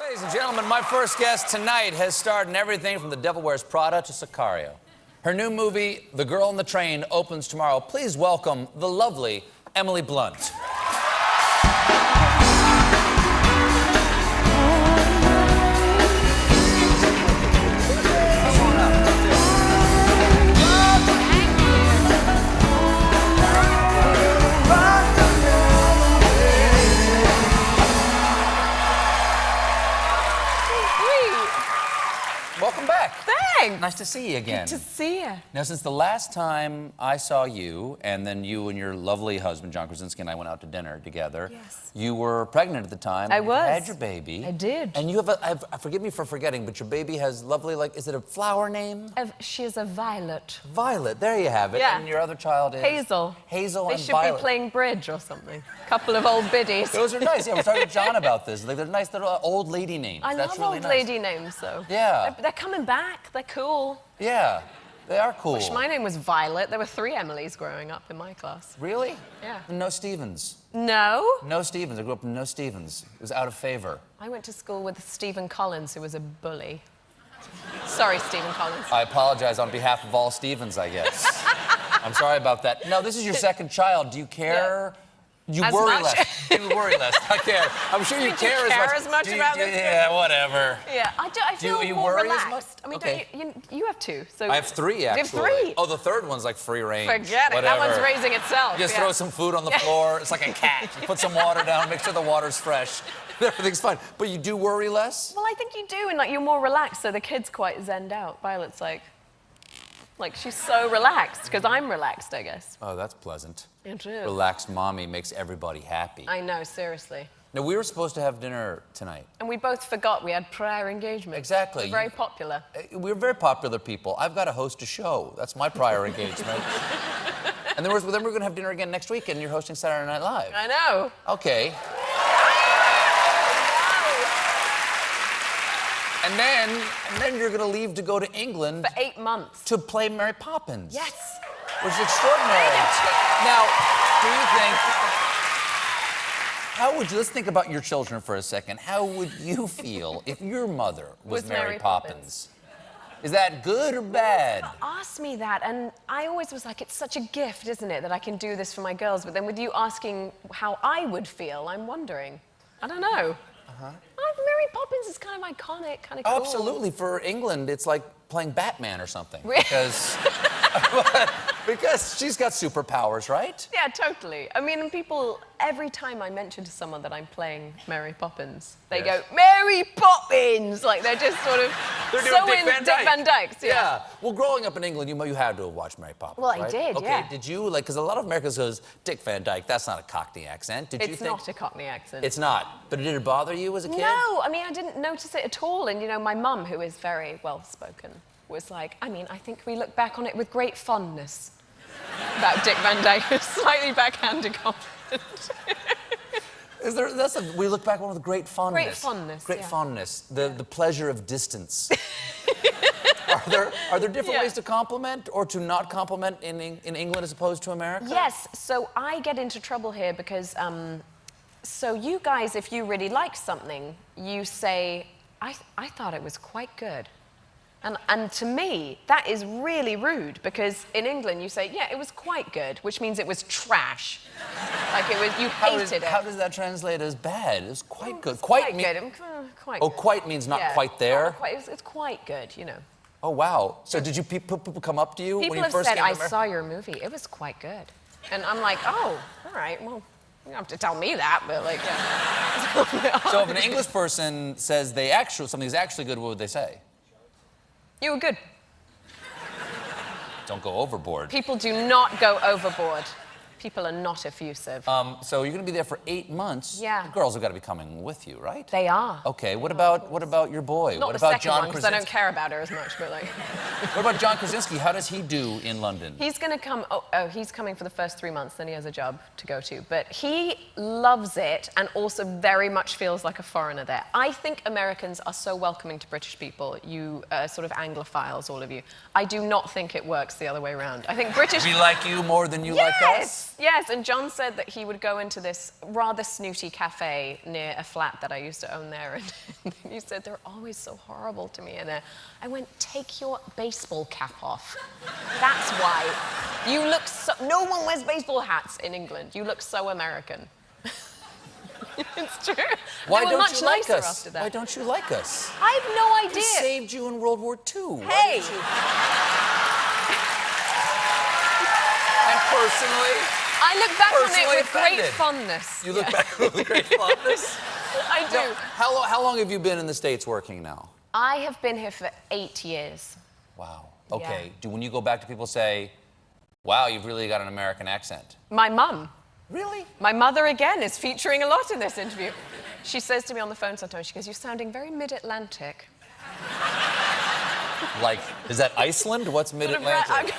Ladies and gentlemen, my first guest tonight has starred in everything from The Devil Wears Prada to Sicario. Her new movie, The Girl on the Train, opens tomorrow. Please welcome the lovely Emily Blunt. Welcome back. Thanks. Nice to see you again. Good to see you. Now, since the last time I saw you, and then you and your lovely husband, John Krasinski, and I went out to dinner together. Yes. You were pregnant at the time. I was. You had your baby. I did. And you have forgive me for forgetting, but your baby has lovely, is it a flower name? She is a Violet. Violet, there you have it. Yeah. And your other child is? Hazel. Hazel they and should Violet. be playing bridge or something. Couple of old biddies. Those are nice. Yeah, we're talking to John about this. They're nice little old lady names. I That's love really old nice. lady names, though. Yeah. They're coming back. They're cool. Yeah, they are cool. Wish my name was Violet. There were 3 Emilys growing up in my class. Really? Yeah. No Stevens. No? No Stevens. I grew up with no Stevens. It was out of favor. I went to school with Stephen Collins, who was a bully. Sorry, Stephen Collins. I apologize on behalf of all Stevens, I guess. I'm sorry about that. Now, this is your second child. Do you care? Yeah. You As worry much? less. You worry less. I care. I'm sure you care as much about this? Yeah, whatever. Yeah, I feel you more worry as relaxed. much? I mean, Okay. don't you have 2, so... I have 3, actually. You have 3? Oh, the third one's like free range. Forget it. Whatever. That one's raising itself. You just yeah. throw some food on the floor. It's like a cat. You put some water down, make sure the water's fresh. Everything's fine. But you do worry less? Well, I think you do, and you're more relaxed, so the kid's quite zenned out. Violet's like she's so relaxed, because I'm relaxed, I guess. Oh, that's pleasant. It is. Relaxed mommy makes everybody happy. I know, seriously. Now, we were supposed to have dinner tonight. And we both forgot we had prior engagement. Exactly. We're very popular. We're very popular people. I've got to host a show. That's my prior engagement. And then we're going to have dinner again next week, and you're hosting Saturday Night Live. I know. Okay. And then you're going to leave to go to England. For 8 months. To play Mary Poppins. Yes. Which is extraordinary. Now, do you think... let's think about your children for a second. How would you feel if your mother was Mary Poppins? Is that good or bad? Ask me that, and I always was like, it's such a gift, isn't it, that I can do this for my girls, but then with you asking how I would feel, I'm wondering. I don't know. Mary Poppins is kind of iconic, kind of cool. Oh, absolutely. For England, it's like playing Batman or something. Really? Because she's got superpowers, right? Yeah, totally. I mean, people, every time I mention to someone that I'm playing Mary Poppins, they go, Mary Poppins! Like, they're just sort of They're doing so Dick in Van Dick Dyke. Van Dyke's, Yeah. Well, growing up in England, you had to have watched Mary Poppins, Well, I right? did, okay. yeah. Did you, because a lot of Americans goes, Dick Van Dyke, that's not a Cockney accent. Did you think? It's not a Cockney accent. It's not. But did it bother you as a kid? No, I mean, I didn't notice it at all. And, my mum, who is very well-spoken, was like, I think we look back on it with great fondness. About Dick Van Dyke, slightly backhanded compliment. We look back on it with great fondness. Great fondness, Great yeah. fondness. The pleasure of distance. Are there different ways to compliment or to not compliment in England as opposed to America? Yes, so I get into trouble here because, so you guys, if you really like something, you say, I thought it was quite good. And to me, that is really rude, because in England you say, yeah, it was quite good, which means it was trash. Like you hated it. How does that translate as bad? It was quite good. Quite good. Quite Oh, good. quite means not Yeah, quite there? not quite, it's quite good, Oh, wow. So did people come up to you when People you have first said, came to I America? saw your movie, it was quite good. And I'm like, oh, all right, well, you don't have to tell me that, but So if an English person says something's actually good, what would they say? You were good. Don't go overboard. People do not go overboard. People are not effusive. So you're going to be there for 8 months. Yeah. The girls have got to be coming with you, right? They are. Okay. What about your boy? Not what the about second John one, because I Krasinski? don't care about her as much, but What about John Krasinski? How does he do in London? He's going to come, he's coming for the first 3 months, then he has a job to go to. But he loves it and also very much feels like a foreigner there. I think Americans are so welcoming to British people, you sort of Anglophiles, all of you. I do not think it works the other way around. I think British... We like you more than you like us? Yes, and John said that he would go into this rather snooty cafe near a flat that I used to own there, and he said, they're always so horrible to me in there. I went, take your baseball cap off. That's why. You look so... No one wears baseball hats in England. You look so American. It's true. Why they were don't much you like nicer us? after that. Why don't you like us? I have no idea. We saved you in World War II. Hey! And personally... I look back on it Personally with great offended. fondness. You look back with great fondness? I do. No, how long have you been in the States working now? I have been here for 8 years. Wow. Okay. Yeah. When you go back to people say, wow, you've really got an American accent. My mum. Really? My mother, again, is featuring a lot in this interview. She says to me on the phone sometimes, she goes, you're sounding very mid-Atlantic. Like, is that Iceland? What's mid-Atlantic?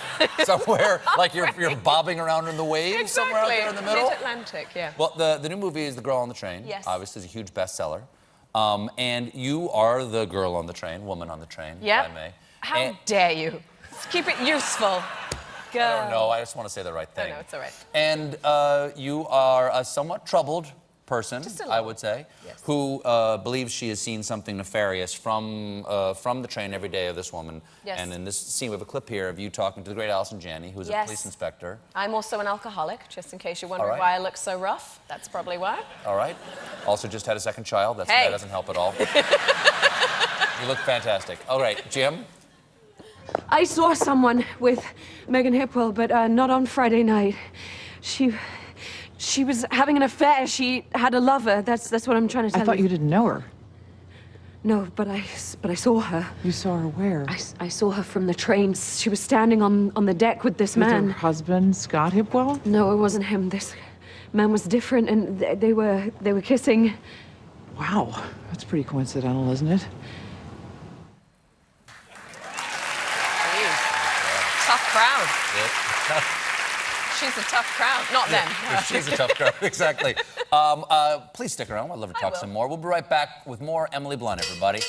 Somewhere, like you're bobbing around in the waves Exactly. somewhere out there in the middle? Mid-Atlantic, yeah. Well, the new movie is The Girl on the Train. Yes. Obviously, it's a huge bestseller. And you are the girl on the train, woman on the train, Yep. if I may. How dare you? Let's keep it useful. Girl. I don't know. I just want to say the right thing. No, it's all right. And you are a somewhat troubled person, Just a I little. would say, Yes. who believes she has seen something nefarious from the train every day of this woman. Yes. And in this scene, we have a clip here of you talking to the great Alison Janney, who's a Yes. police inspector. I'm also an alcoholic, just in case you're wondering All right. why I look so rough. That's probably why. All right. Also just had a second child. That Hey. doesn't help at all. You look fantastic. All right, Jim? I saw someone with Megan Hipwell, but not on Friday night. She was having an affair. She had a lover. That's what I'm trying to tell I thought you didn't know her. No, but I saw her. You saw her where? I saw her from the train. She was standing on the deck with this With her man. husband, Scott Hipwell? No, it wasn't him. This man was different, and they were kissing. Wow, that's pretty coincidental, isn't it? Tough crowd. She's a tough crowd. Not them. She's a tough girl, exactly. Please stick around. I'd love to talk will. some more. We'll be right back with more Emily Blunt, everybody.